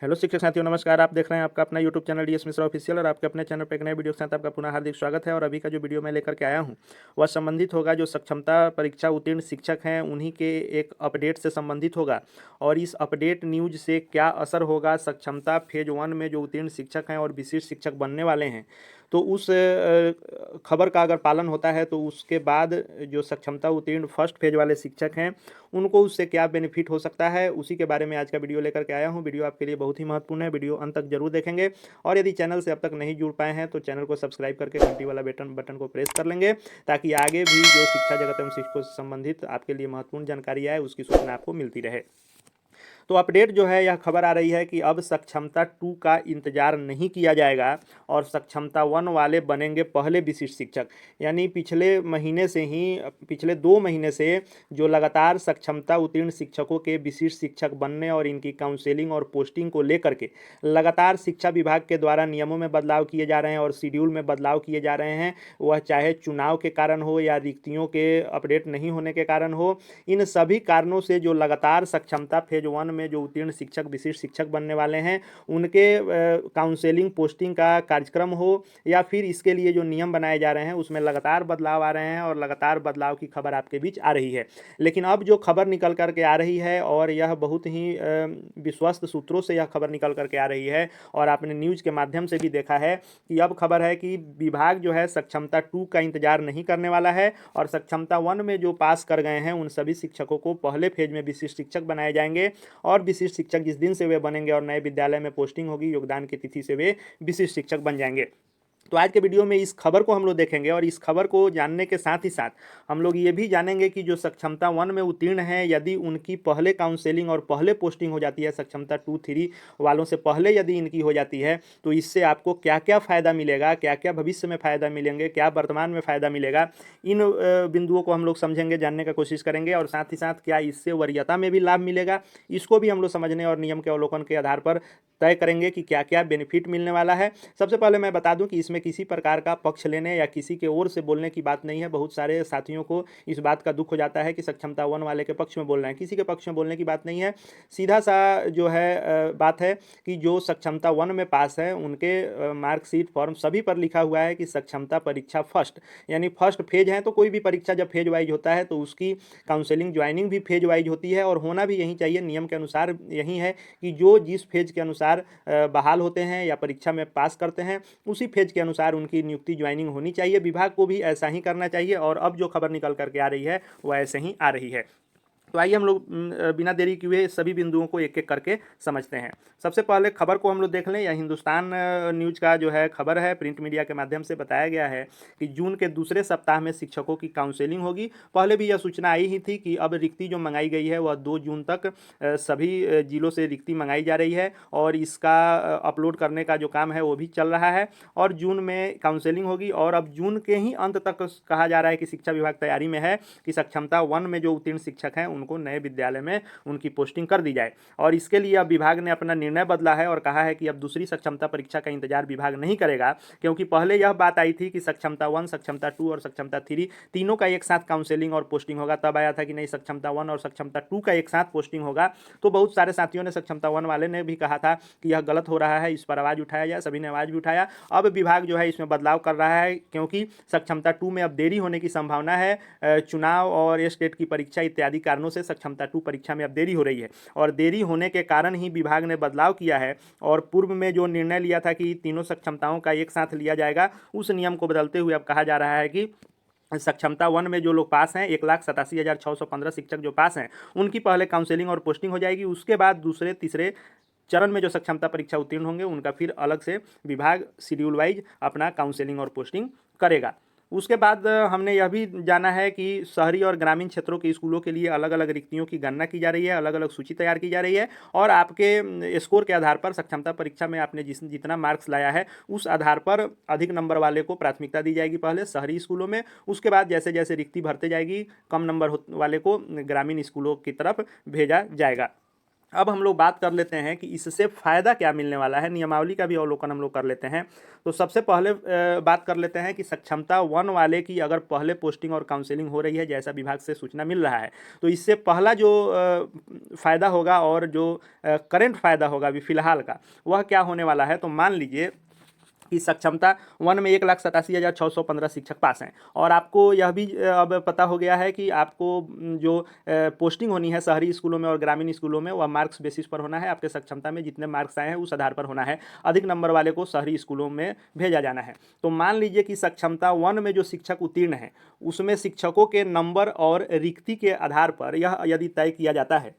Hello शिक्षक साथियों, नमस्कार। आप देख रहे हैं आपका अपना YouTube channel DS Mishra official और आपके अपने चैनल पर एक नए वीडियो के साथ आपका पुनः हार्दिक स्वागत है। और अभी का जो वीडियो मैं लेकर के आया हूं वह संबंधित होगा जो सक्षमता परीक्षा उत्तीर्ण शिक्षक हैं उन्हीं के एक अपडेट से संबंधित होगा। और इस अपडेट न्यूज से क्या असर होगा सक्षमता फेज 1 में जो उत्तीर्ण शिक्षक हैं और विशिष्ट शिक्षक बनने वाले हैं, तो उस खबर का अगर पालन होता है तो उसके बाद जो सक्षमता उत्तीर्ण फर्स्ट फेज वाले शिक्षक हैं उनको उससे क्या बेनिफिट हो सकता है, उसी के बारे में आज का वीडियो लेकर के आया हूं। वीडियो आपके लिए बहुत ही महत्वपूर्ण है, वीडियो अंत तक जरूर देखेंगे। और यदि चैनल से अब तक नहीं जुड़ पाए हैं तो चैनल को सब्सक्राइब करके घंटी वाला बटन को प्रेस कर लेंगे, ताकि आगे भी जो शिक्षा जगत एवं शिक्षकों से संबंधित आपके लिए महत्वपूर्ण जानकारी आए उसकी सूचना आपको मिलती रहे। तो अपडेट जो है, यह खबर आ रही है कि अब सक्षमता 2 का इंतजार नहीं किया जाएगा और सक्षमता 1 वाले बनेंगे पहले विशिष्ट शिक्षक। यानी पिछले 2 महीने से जो लगातार सक्षमता उत्तीर्ण शिक्षकों के विशिष्ट शिक्षक बनने और इनकी काउंसेलिंग और पोस्टिंग को लेकर के लगातार शिक्षा विभाग के द्वारा नियमों में बदलाव किए जा रहे हैं और शेड्यूल में बदलाव किए जा रहे हैं, वह चाहे चुनाव के कारण हो या रिक्तियों के अपडेट नहीं होने के कारण हो। इन सभी कारणों से जो लगातार सक्षमता फेज 1 में जो उत्तीर्ण शिक्षक विशिष्ट शिक्षक बनने वाले हैं उनके काउंसेलिंग पोस्टिंग का कार्यक्रम हो या फिर इसके लिए जो नियम बनाए जा रहे हैं उसमें लगातार बदलाव आ रहे हैं और लगातार बदलाव की खबर आपके बीच आ रही है। लेकिन अब जो खबर निकल करके आ रही है और यह बहुत ही विश्वस्त सूत्रों से यह खबर निकल करके आ रही है और आपने न्यूज़ के माध्यम से भी देखा है कि अब खबर है कि विभाग जो है सक्षमता 2 का इंतजार नहीं करने वाला है और सक्षमता 1 में जो पास कर गए हैं उन सभी शिक्षकों को पहले फेज में विशिष्ट शिक्षक बनाए जाएंगे और विशिष्ट शिक्षक जिस दिन से वे बनेंगे और नए विद्यालय में पोस्टिंग होगी योगदान की तिथि से वे विशिष्ट शिक्षक बन जाएंगे। तो आज के वीडियो में इस खबर को हम लोग देखेंगे और इस खबर को जानने के साथ ही साथ हम लोग ये भी जानेंगे कि जो सक्षमता 1 में उत्तीर्ण हैं यदि उनकी पहले काउंसेलिंग और पहले पोस्टिंग हो जाती है, सक्षमता 2, 3 वालों से पहले यदि इनकी हो जाती है तो इससे आपको क्या क्या फ़ायदा मिलेगा, क्या क्या भविष्य में फ़ायदा मिलेंगे, क्या वर्तमान में फ़ायदा मिलेगा, इन बिंदुओं को हम लोग समझेंगे, जानने का कोशिश करेंगे। और साथ ही साथ क्या इससे वरीयता में भी लाभ मिलेगा, इसको भी हम लोग समझने और नियम के अवलोकन के आधार पर तय करेंगे कि क्या क्या बेनिफिट मिलने वाला है। सबसे पहले मैं बता दूं कि इसमें किसी प्रकार का पक्ष लेने या किसी के ओर से बोलने की बात नहीं है। बहुत सारे साथियों को इस बात का दुख हो जाता है कि सक्षमता 1 वाले के पक्ष में बोल रहे हैं, किसी के पक्ष में बोलने की बात नहीं है। सीधा सा जो है बात है कि जो सक्षमता 1 में पास है उनके मार्कशीट फॉर्म सभी पर लिखा हुआ है कि सक्षमता परीक्षा फर्स्ट, यानी फर्स्ट फेज है। तो कोई भी परीक्षा जब फेज वाइज होता है तो उसकी काउंसलिंग ज्वाइनिंग भी फेज वाइज होती है और होना भी यही चाहिए। नियम के अनुसार यही है कि जो जिस फेज के अनुसार बहाल होते हैं या परीक्षा में पास करते हैं उसी फेज के अनुसार उनकी नियुक्ति ज्वाइनिंग होनी चाहिए। विभाग को भी ऐसा ही करना चाहिए और अब जो खबर निकल करके आ रही है वह ऐसे ही आ रही है। तो आइए हम लोग बिना देरी किए सभी बिंदुओं को एक एक करके समझते हैं। सबसे पहले खबर को हम लोग देख लें। यह हिंदुस्तान न्यूज़ का जो है खबर है, प्रिंट मीडिया के माध्यम से बताया गया है कि जून के दूसरे सप्ताह में शिक्षकों की काउंसलिंग होगी। पहले भी यह सूचना आई ही थी कि अब रिक्ति जो मंगाई गई है वह 2 जून तक सभी जिलों से रिक्ति मंगाई जा रही है और इसका अपलोड करने का जो काम है वो भी चल रहा है और जून में काउंसलिंग होगी। और अब जून के ही अंत तक कहा जा रहा है कि शिक्षा विभाग तैयारी में है कि सक्षमता 1 में जो उत्तीर्ण शिक्षक हैं उनको नए विद्यालय में उनकी पोस्टिंग कर दी जाए। और इसके लिए अब विभाग ने अपना निर्णय बदला है और कहा है कि अब दूसरी सक्षमता परीक्षा का इंतजार विभाग नहीं करेगा, क्योंकि पहले यह बात आई थी कि सक्षमता 1, सक्षमता 2 और सक्षमता 3 तीनों का एक साथ काउंसलिंग और पोस्टिंग होगा। तब आया था कि नहीं, सक्षमता 1 और सक्षमता 2 का एक साथ पोस्टिंग होगा। तो बहुत सारे साथियों ने, सक्षमता 1 वाले ने भी कहा था कि यह गलत हो रहा है, इस पर आवाज़ उठाया जाए। सभी ने आवाज़ भी उठाया। अब विभाग जो है इसमें बदलाव कर रहा है क्योंकि सक्षमता 2 में अब देरी होने की संभावना है। चुनाव और स्टेट की परीक्षा इत्यादि कारणों से सक्षमता 2 परीक्षा में अब देरी हो रही है और देरी होने के कारण ही विभाग ने बदलाव किया है। और पूर्व में जो निर्णय लिया था कि तीनों सक्षमताओं का एक साथ लिया जाएगा, उस नियम को बदलते हुए अब कहा जा रहा है कि सक्षमता 1 में जो लोग पास हैं 1,87,615 शिक्षक जो पास हैं उनकी पहले काउंसलिंग और पोस्टिंग हो जाएगी। उसके बाद दूसरे तीसरे चरण में जो सक्षमता परीक्षा उत्तीर्ण होंगे उनका फिर अलग से विभाग शेड्यूल वाइज अपना काउंसलिंग और पोस्टिंग करेगा। उसके बाद हमने यह भी जाना है कि शहरी और ग्रामीण क्षेत्रों के स्कूलों के लिए अलग अलग रिक्तियों की गणना की जा रही है, अलग अलग सूची तैयार की जा रही है और आपके स्कोर के आधार पर सक्षमता परीक्षा में आपने जितना मार्क्स लाया है उस आधार पर अधिक नंबर वाले को प्राथमिकता दी जाएगी पहले शहरी स्कूलों में। उसके बाद जैसे जैसे रिक्ति भरते जाएगी कम नंबर वाले को ग्रामीण स्कूलों की तरफ भेजा जाएगा। अब हम लोग बात कर लेते हैं कि इससे फ़ायदा क्या मिलने वाला है, नियमावली का भी अवलोकन हम लोग कर लेते हैं। तो सबसे पहले बात कर लेते हैं कि सक्षमता 1 वाले की अगर पहले पोस्टिंग और काउंसलिंग हो रही है, जैसा विभाग से सूचना मिल रहा है, तो इससे पहला जो फ़ायदा होगा और जो करंट फ़ायदा होगा अभी फ़िलहाल का, वह क्या होने वाला है। तो मान लीजिए कि सक्षमता 1 में 1,87,615 शिक्षक पास हैं, और आपको यह भी अब पता हो गया है कि आपको जो पोस्टिंग होनी है शहरी स्कूलों में और ग्रामीण स्कूलों में, वह मार्क्स बेसिस पर होना है। आपके सक्षमता में जितने मार्क्स आए हैं उस आधार पर होना है। अधिक नंबर वाले को शहरी स्कूलों में भेजा जाना है। तो मान लीजिए कि सक्षमता 1 में जो शिक्षक उत्तीर्ण हैं, उसमें शिक्षकों के नंबर और रिक्ति के आधार पर यह यदि तय किया जाता है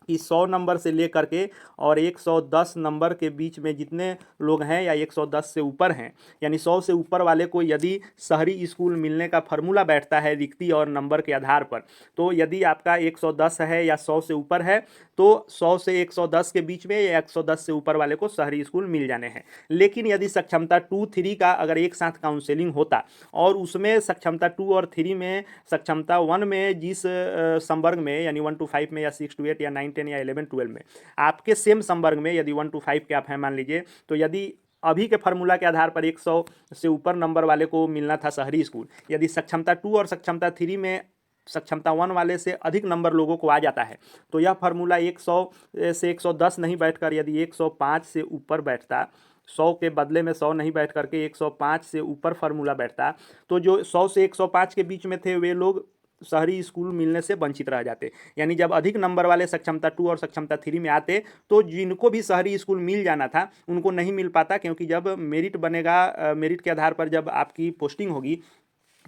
कि 100 नंबर से लेकर के और 110 नंबर के बीच में जितने लोग हैं, या 110 से ऊपर हैं, यानी 100 से ऊपर वाले को यदि शहरी स्कूल मिलने का फॉर्मूला बैठता है रिक्ति और नंबर के आधार पर, तो यदि आपका 110 है या 100 से ऊपर है, तो 100 से 110 के बीच में या 110 से ऊपर वाले को शहरी स्कूल मिल जाने हैं। लेकिन यदि सक्षमता 2, 3 का अगर एक साथ काउंसलिंग होता और उसमें सक्षमता 2 और 3 में सक्षमता 1 में जिस संवर्ग में, यानी 1 to 5 में या 6 to 8 या 9, 10 या 11, 12 में आपके सेम संवर्ग में यदि 1 to 5 के आप हैं मान लीजिए, तो यदि अभी के फार्मूला के आधार पर 100 से ऊपर नंबर वाले को मिलना था शहरी स्कूल, यदि सक्षमता 2 और सक्षमता 3 में सक्षमता 1 वाले से अधिक नंबर लोगों को आ जाता है, तो यह फार्मूला 100 से 110 नहीं बैठकर यदि 105 से ऊपर बैठता, 100 के बदले में 100 नहीं बैठ करके 105 से ऊपर फार्मूला बैठता, तो जो 100 से 105 के बीच में थे वे लोग शहरी स्कूल मिलने से वंचित रह जाते। यानी जब अधिक नंबर वाले सक्षमता 2 और सक्षमता 3 में आते, तो जिनको भी शहरी स्कूल मिल जाना था उनको नहीं मिल पाता, क्योंकि जब मेरिट बनेगा, मेरिट के आधार पर जब आपकी पोस्टिंग होगी,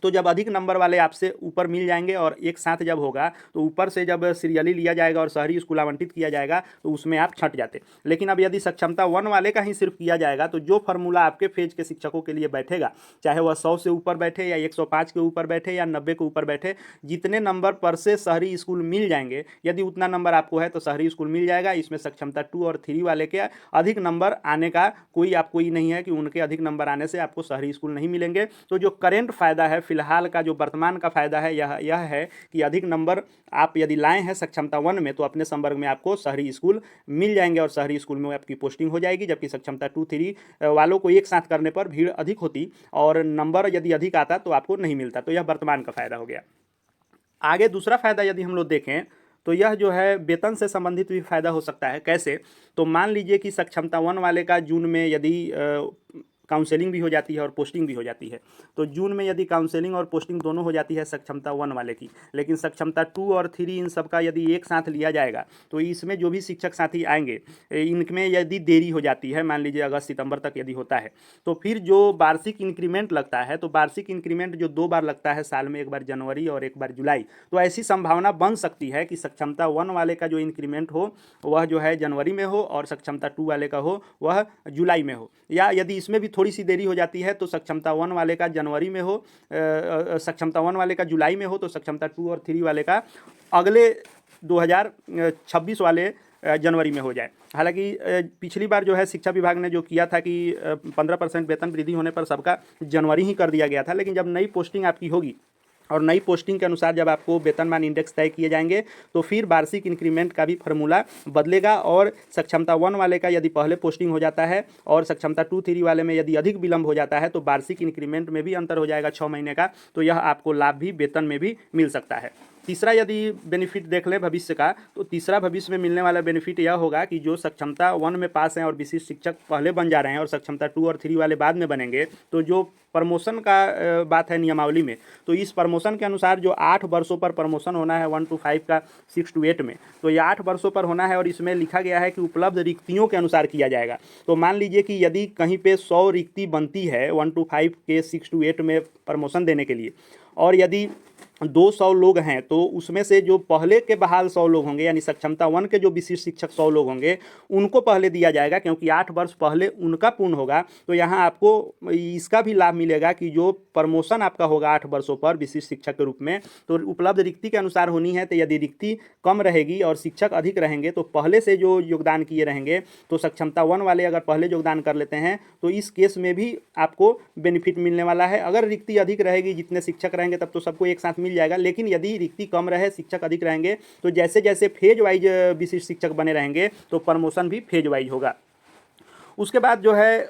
तो जब अधिक नंबर वाले आपसे ऊपर मिल जाएंगे और एक साथ जब होगा, तो ऊपर से जब सीरियली लिया जाएगा और शहरी स्कूल आवंटित किया जाएगा, तो उसमें आप छट जाते। लेकिन अब यदि सक्षमता 1 वाले का ही सिर्फ किया जाएगा, तो जो फार्मूला आपके फेज के शिक्षकों के लिए बैठेगा, चाहे वह 100 से ऊपर बैठे या 105 के ऊपर बैठे या 90 के ऊपर बैठे, जितने नंबर पर से शहरी स्कूल मिल जाएंगे, यदि उतना नंबर आपको है तो शहरी स्कूल मिल जाएगा। इसमें सक्षमता 2 और 3 वाले के अधिक नंबर आने का कोई आपको ही नहीं है कि उनके अधिक नंबर आने से आपको शहरी स्कूल नहीं मिलेंगे। तो जो करेंट फ़ायदा है, फिलहाल का जो वर्तमान का फ़ायदा है, यह है कि अधिक नंबर आप यदि लाए हैं सक्षमता 1 में, तो अपने संवर्ग में आपको शहरी स्कूल मिल जाएंगे और शहरी स्कूल में आपकी पोस्टिंग हो जाएगी। जबकि सक्षमता 2, 3 वालों को एक साथ करने पर भीड़ अधिक होती और नंबर यदि अधिक आता तो आपको नहीं मिलता। तो यह वर्तमान का फ़ायदा हो गया। आगे दूसरा फ़ायदा यदि हम लोग देखें, तो यह जो है वेतन से संबंधित भी फ़ायदा हो सकता है। कैसे? तो मान लीजिए कि सक्षमता 1 वाले का जून में यदि काउंसलिंग भी हो जाती है और पोस्टिंग भी हो जाती है, तो जून में यदि काउंसलिंग और पोस्टिंग दोनों हो जाती है सक्षमता 1 वाले की, लेकिन सक्षमता 2 और 3 इन सब का यदि एक साथ लिया जाएगा, तो इसमें जो भी शिक्षक साथी आएंगे, इनमें यदि देरी हो जाती है, मान लीजिए अगस्त सितंबर तक यदि होता है, तो फिर जो वार्षिक इंक्रीमेंट लगता है, तो वार्षिक इंक्रीमेंट जो 2 बार लगता है साल में, एक बार जनवरी और एक बार जुलाई, तो ऐसी संभावना बन सकती है कि सक्षमता 1 वाले का जो इंक्रीमेंट हो वह जो है जनवरी में हो और सक्षमता 2 वाले का हो वह जुलाई में हो। या यदि इसमें भी थोड़ी सी देरी हो जाती है तो सक्षमता 1 वाले का जनवरी में हो, सक्षमता 1 वाले का जुलाई में हो, तो सक्षमता 2 और 3 वाले का अगले 2026 वाले जनवरी में हो जाए। हालांकि पिछली बार जो है शिक्षा विभाग ने जो किया था कि 15% वेतन वृद्धि होने पर सबका जनवरी ही कर दिया गया था, लेकिन जब नई पोस्टिंग आपकी होगी और नई पोस्टिंग के अनुसार जब आपको वेतनमान इंडेक्स तय किए जाएंगे, तो फिर वार्षिक इंक्रीमेंट का भी फार्मूला बदलेगा। और सक्षमता 1 वाले का यदि पहले पोस्टिंग हो जाता है और सक्षमता 2, 3 वाले में यदि अधिक विलंब हो जाता है, तो वार्षिक इंक्रीमेंट में भी अंतर हो जाएगा 6 महीने का। तो यह आपको लाभ भी वेतन में भी मिल सकता है। तीसरा यदि बेनिफिट देख लें भविष्य का, तो तीसरा भविष्य में मिलने वाला बेनिफिट यह होगा कि जो सक्षमता 1 में पास हैं और विशिष्ट शिक्षक पहले बन जा रहे हैं और सक्षमता 2 और 3 वाले बाद में बनेंगे, तो जो प्रमोशन का बात है नियमावली में, तो इस प्रमोशन के अनुसार जो 8 वर्षों पर प्रमोशन होना है 1 to 5 का 6 to 8 में, तो ये 8 वर्षों पर होना है और इसमें लिखा गया है कि उपलब्ध रिक्तियों के अनुसार किया जाएगा। तो मान लीजिए कि यदि कहीं पे 100 रिक्ति बनती है 1 to 5 के 6 to 8 में प्रमोशन देने के लिए, और यदि 200 लोग हैं, तो उसमें से जो पहले के बहाल 100 लोग होंगे, यानी सक्षमता 1 के जो विशिष्ट शिक्षक 100 लोग होंगे, उनको पहले दिया जाएगा, क्योंकि 8 वर्ष पहले उनका पूर्ण होगा। तो यहाँ आपको इसका भी लाभ मिलेगा कि जो प्रमोशन आपका होगा 8 वर्षों पर विशिष्ट शिक्षक के रूप में, तो उपलब्ध रिक्ति के अनुसार होनी है। तो यदि रिक्ति कम रहेगी और शिक्षक अधिक रहेंगे, तो पहले से जो योगदान किए रहेंगे, तो सक्षमता 1 वाले अगर पहले योगदान कर लेते हैं, तो इस केस में भी आपको बेनिफिट मिलने वाला है। अगर रिक्ति अधिक रहेगी, जितने शिक्षक रहेंगे तब तो सबको एक साथ मिल मिल जाएगा। लेकिन यदि रिक्ति कम रहे, शिक्षक अधिक रहेंगे, तो जैसे जैसे फेज वाइज विशिष्ट शिक्षक बने रहेंगे तो प्रमोशन भी फेज वाइज होगा। उसके बाद जो है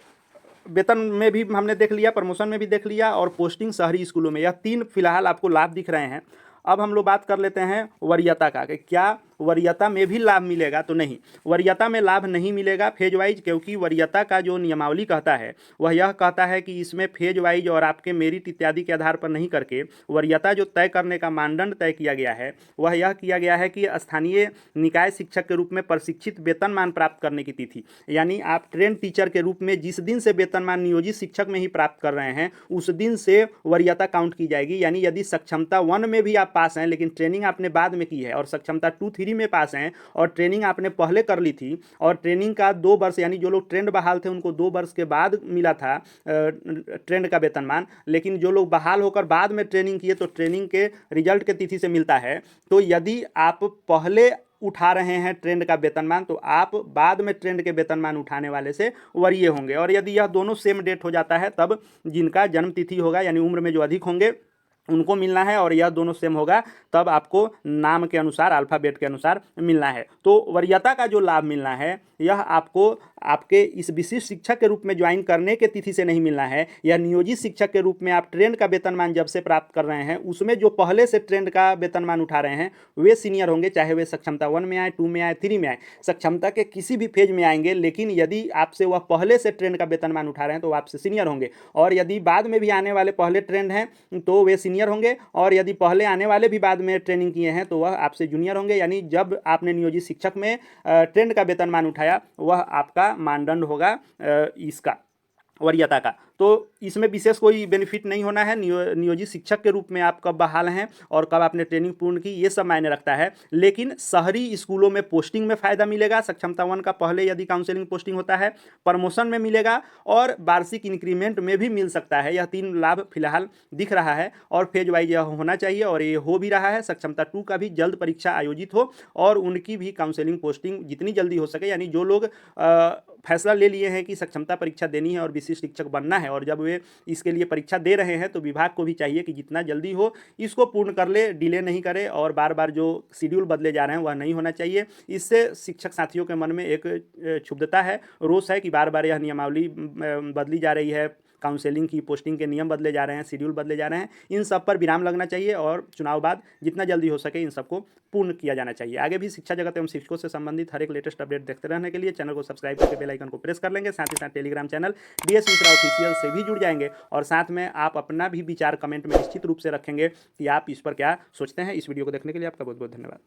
वेतन में भी हमने देख लिया, प्रमोशन में भी देख लिया, और पोस्टिंग शहरी स्कूलों में, यह 3 फिलहाल आपको लाभ दिख रहे हैं। अब हम लोग बात कर लेते हैं वरीयता का कि क्या वरीयता में भी लाभ मिलेगा। तो नहीं, वरीयता में लाभ नहीं मिलेगा फेज वाइज, क्योंकि वरीयता का जो नियमावली कहता है वह यह कहता है कि इसमें फेज वाइज और आपके मेरिट इत्यादि के आधार पर नहीं करके वरीयता जो तय करने का मानदंड तय किया गया है वह यह किया गया है कि स्थानीय निकाय शिक्षक के रूप में प्रशिक्षित वेतनमान प्राप्त करने की तिथि, यानी आप ट्रेन टीचर के रूप में जिस दिन से वेतनमान नियोजित शिक्षक में ही प्राप्त कर रहे हैं उस दिन से वरीयता काउंट की जाएगी। यानी यदि सक्षमता 1 में भी आप पास हैं लेकिन ट्रेनिंग आपने बाद में की है, और सक्षमता 2-3 में पास हैं और ट्रेनिंग आपने पहले कर ली थी, और ट्रेनिंग का 2 वर्ष, यानी जो लोग ट्रेंड बहाल थे उनको 2 वर्ष के बाद मिला था ट्रेंड का वेतनमान, लेकिन जो लोग बहाल होकर बाद में ट्रेनिंग किए तो ट्रेनिंग के रिजल्ट के तिथि से मिलता है। तो यदि आप पहले उठा रहे हैं ट्रेंड का वेतनमान तो आप बाद में ट्रेंड के वेतनमान उठाने वाले से वरीय होंगे। और यदि यह दोनों सेम डेट हो जाता है तब जिनका जन्म तिथि होगा, यानी उम्र में जो अधिक होंगे, उनको मिलना है, और यह दोनों सेम होगा तब आपको नाम के अनुसार, अल्फ़ाबेट के अनुसार मिलना है। तो वरीयता का जो लाभ मिलना है यह आपको आपके इस विशिष्ट शिक्षक के रूप में ज्वाइन करने के तिथि से नहीं मिलना है। यह नियोजित शिक्षक के रूप में आप ट्रेंड का वेतनमान जब से प्राप्त कर रहे हैं उसमें जो पहले से ट्रेंड का वेतनमान उठा रहे हैं वे सीनियर होंगे, चाहे वे सक्षमता 1 में आए, 2 में आए, 3 में आए, सक्षमता के किसी भी फेज में आएंगे। लेकिन यदि आपसे वह पहले से ट्रेंड का वेतनमान उठा रहे हैं तो आपसे सीनियर होंगे, और यदि बाद में भी आने वाले पहले ट्रेंड हैं तो वे सीनियर होंगे, और यदि पहले आने वाले भी बाद में ट्रेनिंग किए हैं तो वह आपसे जूनियर होंगे। यानी जब आपने नियोजित शिक्षक में ट्रेंड का वेतनमान उठाया वह आपका मानदंड होगा इसका, वरीयता का। तो इसमें विशेष कोई बेनिफिट नहीं होना है। नियोजित शिक्षक के रूप में आप कब बहाल हैं और कब आपने ट्रेनिंग पूर्ण की ये सब मायने रखता है। लेकिन शहरी स्कूलों में पोस्टिंग में फ़ायदा मिलेगा, सक्षमता 1 का पहले यदि काउंसलिंग पोस्टिंग होता है, प्रमोशन में मिलेगा, और वार्षिक इंक्रीमेंट में भी मिल सकता है। यह 3 लाभ फिलहाल दिख रहा है और फेज वाइज यह होना चाहिए, और ये हो भी रहा है। सक्षमता 2 का भी जल्द परीक्षा आयोजित हो और उनकी भी काउंसलिंग पोस्टिंग जितनी जल्दी हो सके, यानी जो लोग फैसला ले लिए हैं कि सक्षमता परीक्षा देनी है और विशिष्ट शिक्षक बनना है, और जब वे इसके लिए परीक्षा दे रहे हैं तो विभाग को भी चाहिए कि जितना जल्दी हो इसको पूर्ण कर ले, डिले नहीं करे, और बार बार जो शेड्यूल बदले जा रहे हैं वह नहीं होना चाहिए। इससे शिक्षक साथियों के मन में एक क्षुब्धता है, रोष है कि बार बार यह नियमावली बदली जा रही है, काउंसलिंग की पोस्टिंग के नियम बदले जा रहे हैं, शेड्यूल बदले जा रहे हैं। इन सब पर विराम लगना चाहिए और चुनाव बाद जितना जल्दी हो सके इन सबको पूर्ण किया जाना चाहिए। आगे भी शिक्षा जगत एवं शिक्षकों से संबंधित हर एक लेटेस्ट अपडेट देखते रहने के लिए चैनल को सब्सक्राइब करके बेल आइकन को प्रेस कर लेंगे। साथ ही साथ Telegram channel DS Mishra official से भी जुड़ जाएंगे, और साथ में आप अपना भी विचार कमेंट में निश्चित रूप से रखेंगे कि आप इस पर क्या सोचते हैं। इस वीडियो को देखने के लिए आपका बहुत बहुत धन्यवाद।